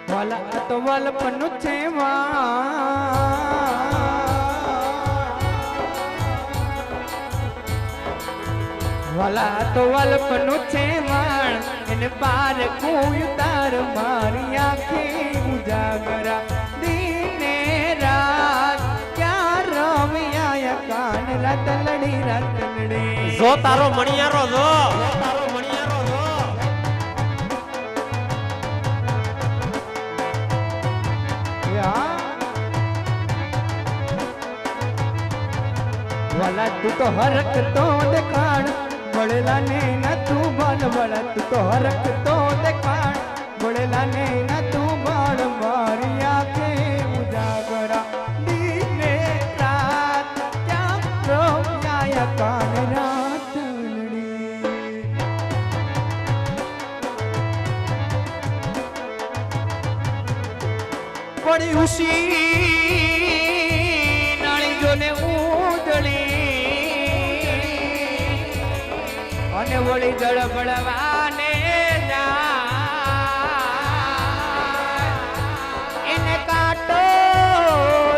વાલા તો વલપનું છે વાલા તો વલપનું છે વાણ એને પાર કોઈ તાર મારી આંખે ઉજાગરા દીને રાત ક્યાં રમ્યા કાન રાત લડી જો તારો મણિયારો જો તારો મણિયારો જો वाला तू तो हरक तो देखाण बड़ेला ने ना तू बाल वाला तू तो हरक तो देखाण बड़ेला ने ना तू बाल मारिया के उजागरा दीने रात क्या रोया कान रात बड़ी उसी नाली जो ने અને વળી જળબળવાને એને કાટો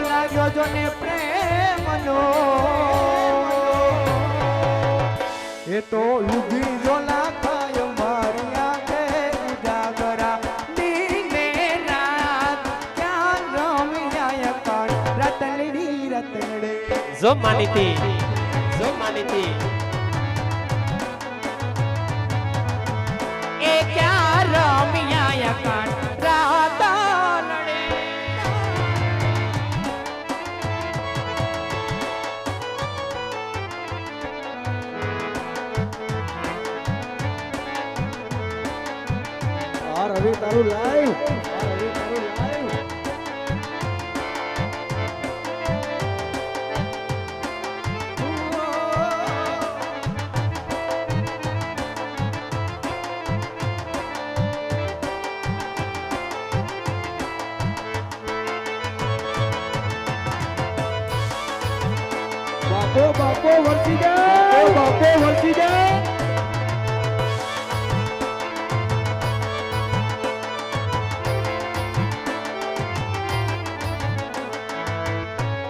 લાગ્યો જો ને પ્રેમનો એ તો ઊભી જો લાખાય મારી આંખે ઉજાગરા દીને રાત ક્યાં રમ્યા કાળ રતનડી રતનડે જો માનીતી જો માનીતી क्या रमिया कान राता लड़े और अभी तारू लाइव और अभी तारू लाइव बापो वर्षी जा बापो वर्षी जा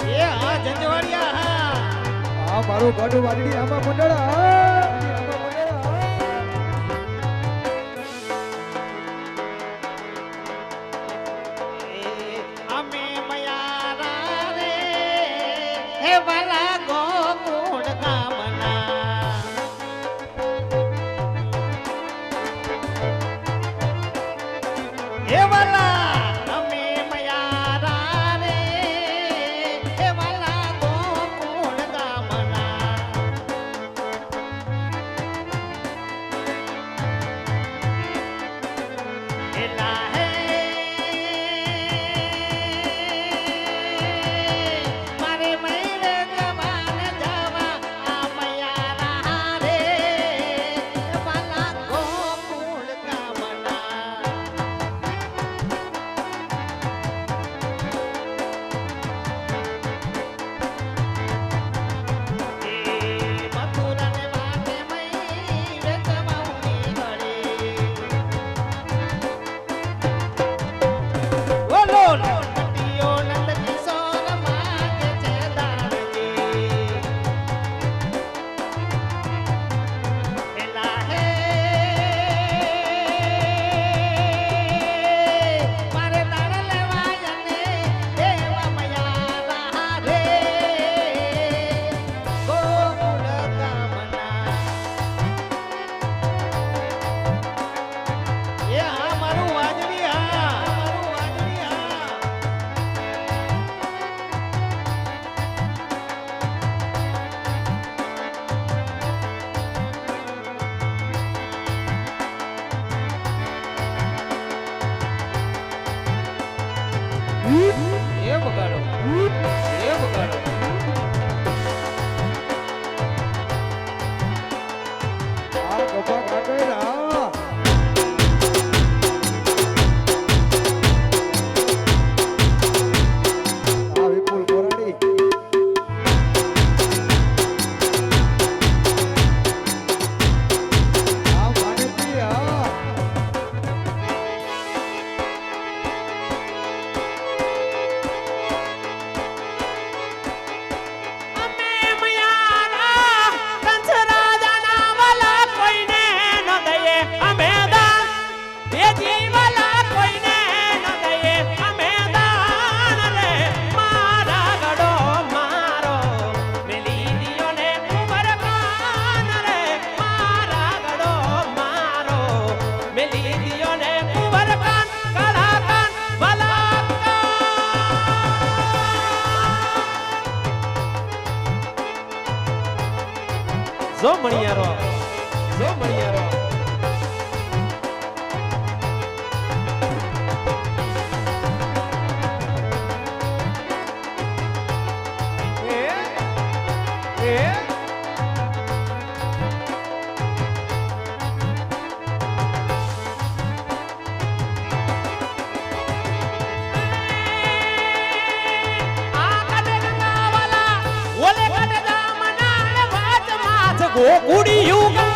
એ હા જંજવાડિયા હા આ મારું ગાડું વાડી આમાં મંડળા અમે મયારા રે હે વાલા ગોકુળ ગામના હે વાલા અમે મયારા રે હે વાલા ગોકુળ ગામના એલા હે મારે મૈરે જવાન જવા આ મયારા રે વાલા ગોકુળ ગામના મથુરાને વાટે મૈરે જવાઉની ઘડી બોલો નંદીઓ નંદ કિશોર માગે છે દાનજી એલા હે મારે દાણ લેવાય ને દેવા મયારા રે ગોકુળ ગામના એ હા મારું વાજડી હા મારું વાજડી હા એ બગાડો એ બગાડો આ કપા કાઢે ના મણિયારો જો મણિયારો ગોકુડી યુગા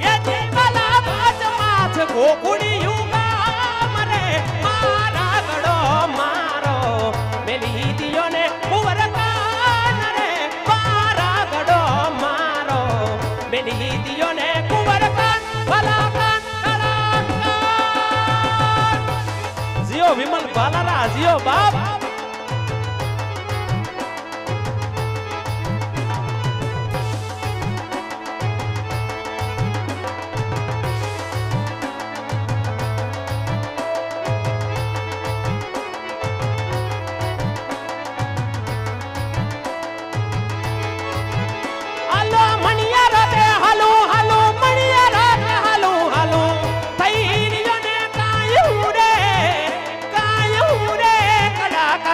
એ જીવલા બાજ માથ ગોકુડી યુગા મરે મારા ગડો મારો મેલી દિયો ને કુંવર કાન રે મારા ગડો મારો મેલી દિયો ને કુંવર કાન ભલા કાન જીઓ વિમલ બાલારા જીઓ બાપ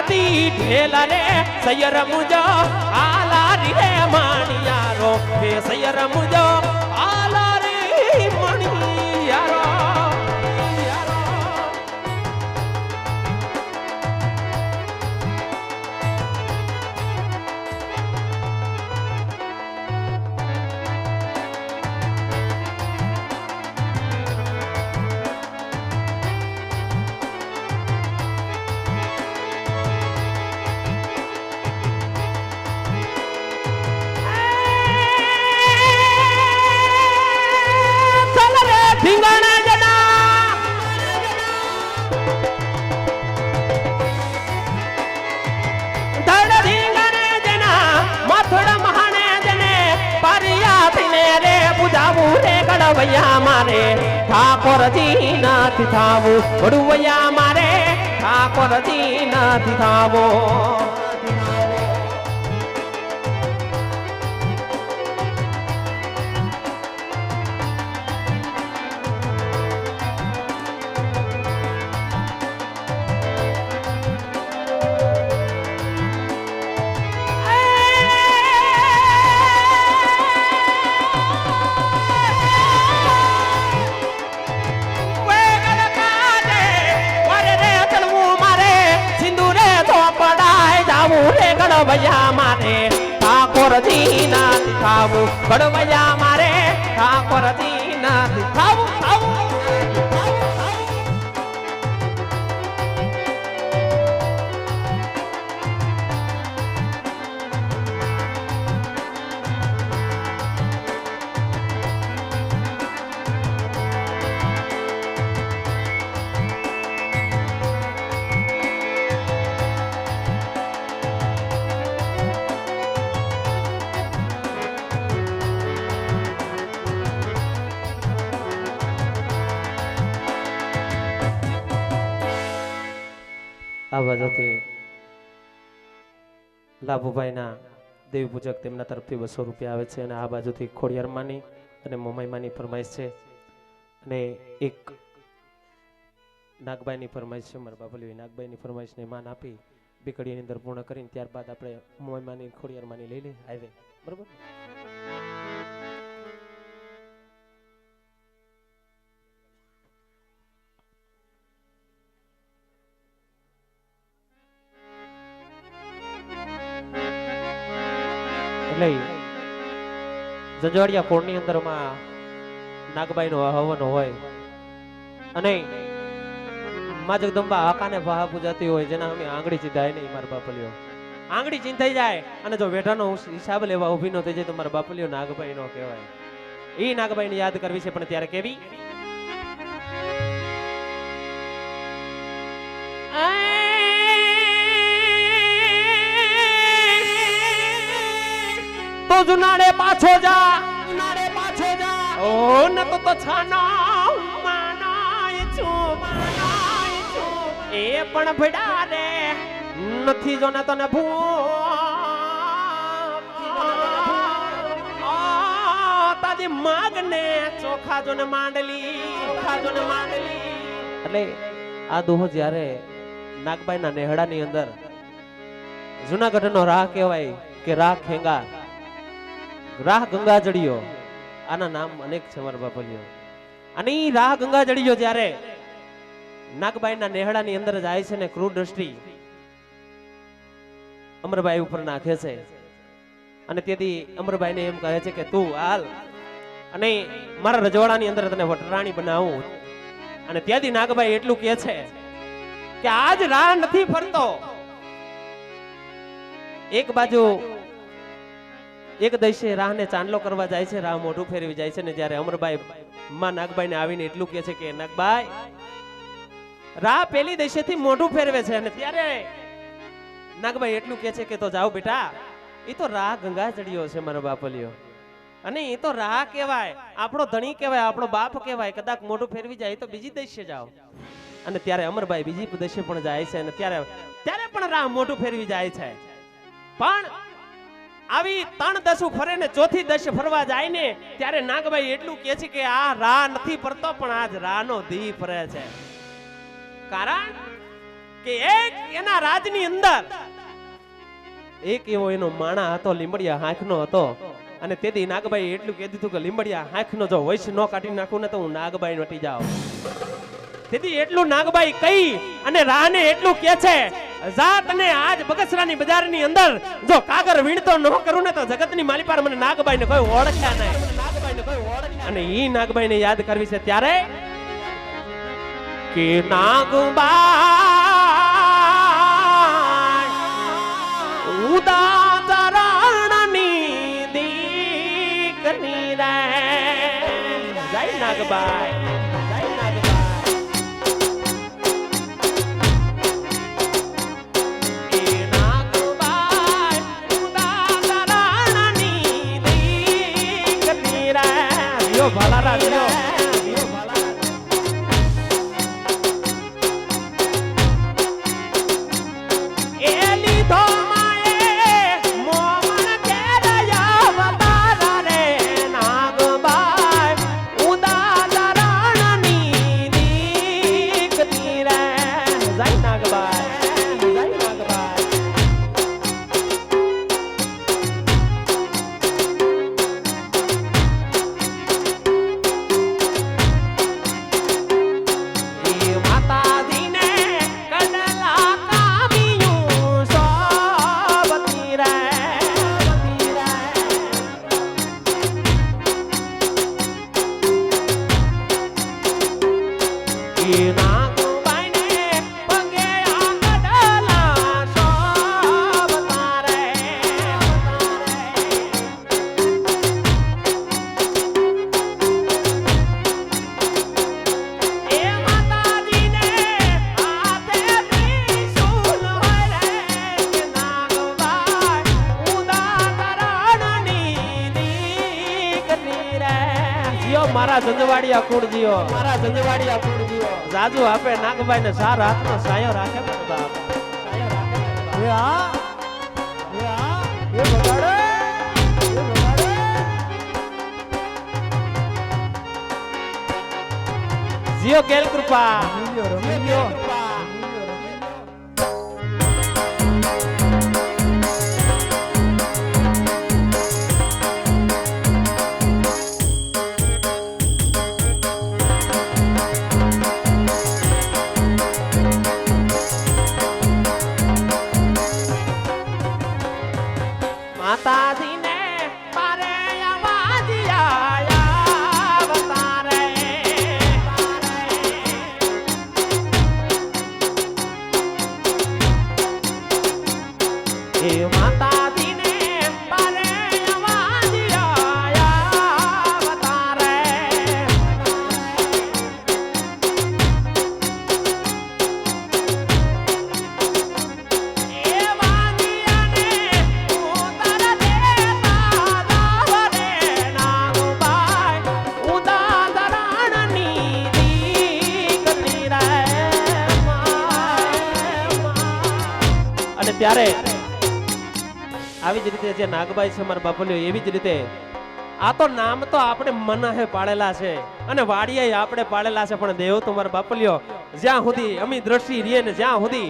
ઢેલરે સૈયર મુજો આલારી રે મણિયારો હે સૈયર મુજો આલારી મણિયારો વૈયા મારે ઠાકોરજી નથી થાવું વડુવૈયા મારે ઠાકોરજી નથી થાવો ભૈયા મારે ઠાકોરજી નથી થાવું ભડવૈયા મારે ઠાકોરજી નથી થાવું થાવું આ બાજુથી લાભુભાઈના દેવી પૂજક તેમના તરફથી 200 રૂપિયા આવે છે અને આ બાજુથી ખોડિયારમાંની અને મોમાઈમાંની ફરમાઈશ છે અને એક નાગબાઈની ફરમાઈશ છે મારા બાપલીઓ નાગબાઈની ફરમાઈશને માન આપી બીકડીની અંદર પૂર્ણ કરીને ત્યારબાદ આપણે મોમાઈમાંની ખોડિયારમાંની લઈ લઈએ હાઈવે બરોબર એટલે જંજવાડિયા કોણની અંદરમાં નાગબાઈનો હવન હોય અને માં જગદંબા આકાને ભાહ પૂજાતી હોય જેના અમે આંગળી ચીંધાય નહીં મારા બાપલીઓ આંગળી ચીંધાઈ જાય અને જો વેઢાનો હિસાબ લેવા ઊભી ન થઈ જાય તો મારા બાપલીઓ નાગબાઈ નો કહેવાય એ નાગબાઈને યાદ કરવી છે પણ ત્યારે કેવી તો જુનાડે પાછો જા ઓ ન તો છાનો માનાય છું એ પણ ભડા રે નથી જો ને તને ભૂ બધી માગને ચોખા જો ને માંડલી એટલે આ દોહો જ્યારે નાગબાઈના નેહડાની અંદર જુનાગઢનો રાહ કહેવાય કે રાહ ખેંગા રાહ ગંગાજળિયો આના નામ અનેક છે મારા બાપલિયો અને ઈ રાહ ગંગાજળિયો જ્યારે નાગબાઈના નેહડાની અંદર જાય છે ને ક્રૂર દ્રષ્ટિ અમરબાઈ ઉપર નાખે છે અને તેથી અમરબાઈને એમ કહે છે કે તું હાલ અને મારા રજવાડાની અંદર તને વટરાણી બનાવું અને ત્યાંથી નાગબાઈ એટલું કહે છે કે આજ રાહ નથી ફરતો એક બાજુ એક દૈશે રાહને ચાંદલો કરવા જાય છે રાહ મોઢું ફેરવી જાય છે ને જ્યારે અમરબાઈ માં નાગબાઈને આવીને એટલું કહે છે કે નાગબાઈ રાહ પેલી દૈશેથી મોઢું ફેરવે છે અને ત્યારે નાગબાઈ એટલું કહે છે કે તો જાઓ બેટા એ તો રાહ ગંગાજળિયો છે મારો બાપલિયો અને એ તો રાહ કહેવાય આપણો ધણી કહેવાય આપણો બાપ કહેવાય કદાચ મોઢું ફેરવી જાય તો બીજી દૈશે જાઓ અને ત્યારે અમરબાઈ બીજી દૈશે પણ જાય છે અને ત્યારે પણ રાહ મોઢું ફેરવી જાય છે પણ આવી 3 દશુ ફરે ને ચોથી દશ ફરવા જાય ને ત્યારે નાગબાઈ એટલું કહે છે કે આ રાહ નથી ફરતો પણ આજ રાહનો ધી ફરે છે કારણ કે એક એના રાજની અંદર એક એવો એનો માણા હતો લીંબડિયા હાંખનો હતો અને તેથી નાગબાઈ એટલું કહી દીધું કે લીંબડિયા હાંખનો જો વૈશ નો કાઢી નાખું ને તો હું નાગબાઈ વટી જાઉં તેથી એટલું નાગબાઈ કહી અને રાહને એટલું કહે છે જા તને આજ બગસરાની બજારની અંદર જો કાગર વીણતો ન કરું ને તો જગતની માલિપાર મને નાગબાઈને કોઈ ઓળખ્યા નહીં અને ઈ નાગબાઈને યાદ કરવી છે ત્યારે કે નાગબાઈ ઉદાચરણની દીકરી રે જય નાગબાઈ ભાલા રાખ્યો મારા જંજવાડિયા કુળજીઓ જાજુ આપે નાગબાઈ ને સાર હાથનો સાયો રાખે બાપ જીઓ કેલ કૃપા માતાજીને પારે આવાજિયા વતારે હે માતાજીને પારે આવાજિયા વતારે ત્યારે આવી જ રીતે જે નાગબાઈ છે મારા બાપલિયો એવી જ રીતે આ તો નામ તો આપણે મનહે પાડેલા છે અને વાડિયાએ આપણે પાડેલા છે, પણ દેવ તો મારા બાપલ્યો જ્યાં સુધી અમી દ્રષ્ટિ રીએ ને જ્યાં સુધી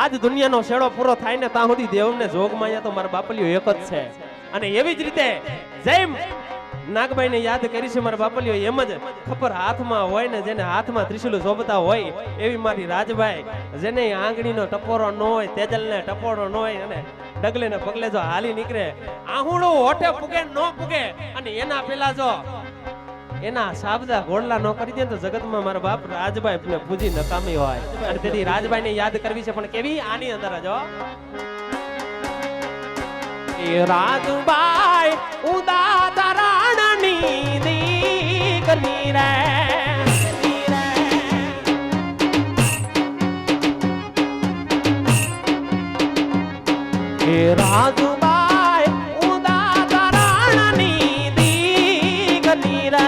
આજ દુનિયાનો શેડો પૂરો થાય ને ત્યાં સુધી દેવને જોગમાયા તો મારા બાપલ્યો એક જ છે. અને એવી જ રીતે જેમ નાગબાઈને યાદ કરી છે મારા બાપલ્યો, એમ જ ખબર હાથમાં હોય ને જેને હાથમાં ત્રિશુલ શોભતા હોય એવી મારી રાજભાઈ, જેને આંગળીનો ટપોરો ન હોય, તેજલને ટપોરો ન હોય અને ડગલે ને પગલે જો હાલી નીકળે, આહુડું હોઠે પુગે ન પુગે અને એના પેલા જો એના શાબદા ઘોડલા ન કરી દે તો જગતમાં મારા બાપ રાજભાઈ ને પૂજી નકામી હોય. અને તેથી રાજભાઈ ને યાદ કરવી છે, પણ કેવી આની અંદર જો એ રાજભાઈ ઉદાતરણની દીકરી રે એ રાજભાઈ ઉદાતરણની દીકરી રે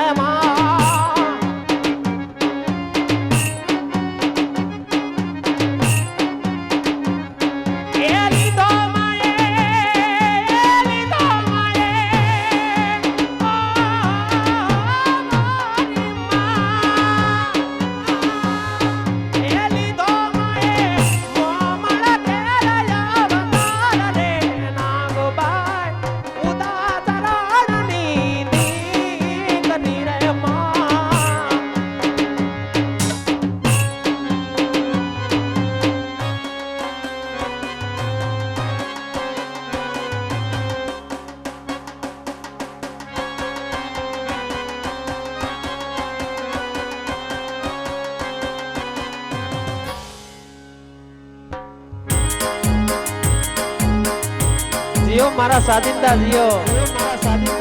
જીઓ મારા સાજિંદા જીઓ, મારા સાથી